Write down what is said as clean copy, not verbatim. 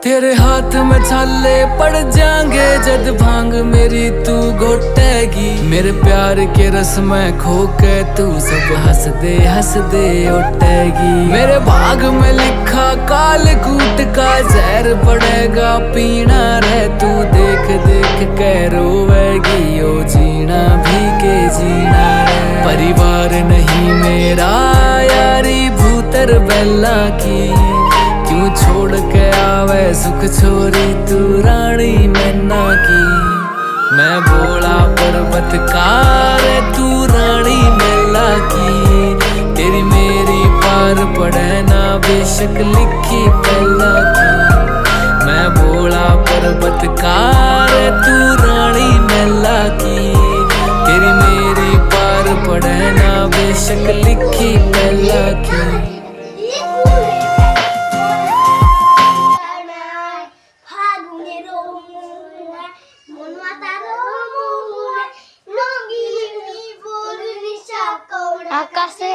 तेरे हाथ में छाले पड़ जाएंगे जद भांग मेरी तू घोटेगी। मेरे प्यार के रस में खो के तू सब हंस दे उठेगी। मेरे भाग में लिखा काल कूट का जहर पड़ेगा पीना रे तू देख देख के रोवेगी। ओ जीना भी के जीना रे परिवार नहीं मेरा यारी भूतर बेला की। क्यों छोड़ के आवे सुख छोरी तू रानी मैना की। मैं बोला पर्वत कार तू रानी मेला की। तेरी मेरी पार पड़े ना बेशक लिखी पहला की। मैं बोला पर्वत कार तू रानी मेला की। तेरी मेरी पार पड़े ना बेशक लिखी पहला की। আকাশে